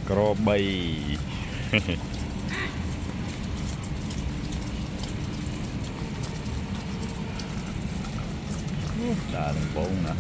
Cro bay. Đã thành phố nè.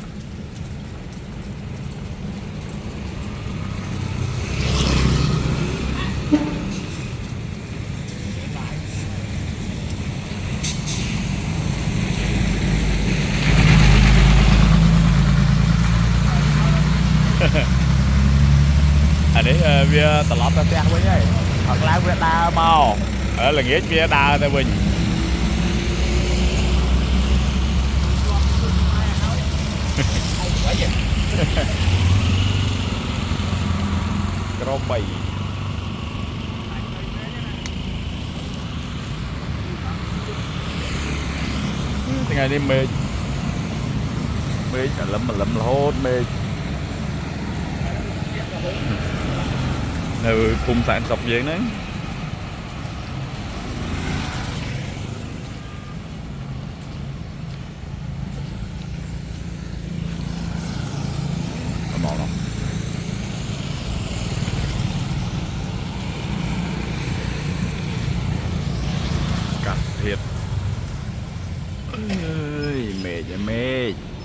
Anh ấy bia tạt lọt ra xe với nhá, hoặc là bia đa màu, là nghĩa bia đa tại mình. Cro bay. Ngày đi mê cả lắm mà lắm là hốt mê. Cùng sản sọc vậy đấy. Màu nào cắt thiệt ơi mệt vậy mệt.